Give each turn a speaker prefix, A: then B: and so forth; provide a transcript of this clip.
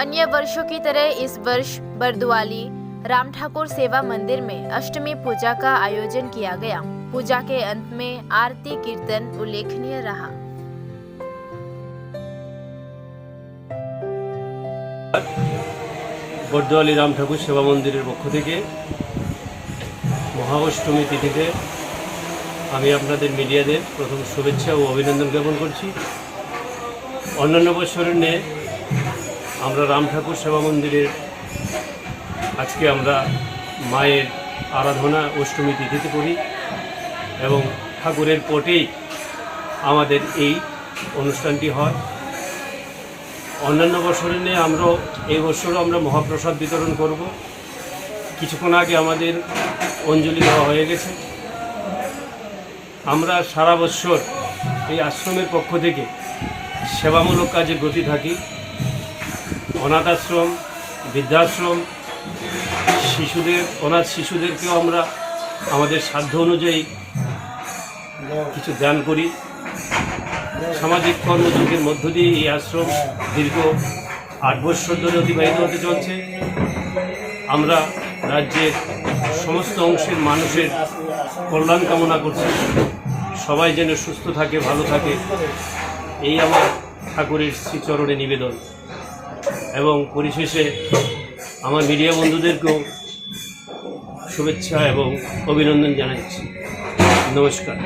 A: अन्य वर्षों की तरह इस वर्ष बरदुआली राम ठाकुर सेवा मंदिर में अष्टमी पूजा का आयोजन किया गया। पूजा के अंत में आरती कीर्तन उल्लेखनीय रहा।
B: बरदुआली राम ठाकुर सेवा मंदिर पक्ष থেকে মহাঅষ্টমী তিথিতে আমি আপনাদের মিডিয়াদের প্রথম শুভেচ্ছা ও অভিনন্দন জ্ঞাপন করছি। অন্যান্য বছরের ন্যায় আমরা রাম ঠাকুর সেবা মন্দিরের আজকে আমরা মায়ের আরাধনা অষ্টমী তিথিতে করি এবং ঠাকুরের পটেই আমাদের এই অনুষ্ঠানটি হয়। অন্যান্য বছরের ন্যায় এই বছরও আমরা মহাপ্রসাদ বিতরণ করব। কিছুক্ষণ আগে আমাদের অঞ্জলি দেওয়া হয়ে গেছে। আমরা সারা বছর এই আশ্রমের পক্ষ থেকে সেবামূলক কাজে ব্রতী থাকি। অনাথ আশ্রম, বৃদ্ধাশ্রম, অনাথ শিশুদেরকেও আমরা আমাদের সাধ্য অনুযায়ী কিছু দান করি। সামাজিক কর্মযোগের মধ্য দিয়ে এই আশ্রম দীর্ঘ 8 বছর ধরে অতিবাহিত হতে চলছে। আমরা রাজ্যের সমস্ত অংশের মানুষের কল্যাণ কামনা করছি। সবাই যেন সুস্থ থাকে, ভালো থাকে, এই আমার ঠাকুরের শ্রীচরণে নিবেদন। এবং পরিশেষে আমার মিডিয়া বন্ধুদেরকেও শুভেচ্ছা এবং অভিনন্দন জানাচ্ছি। নমস্কার।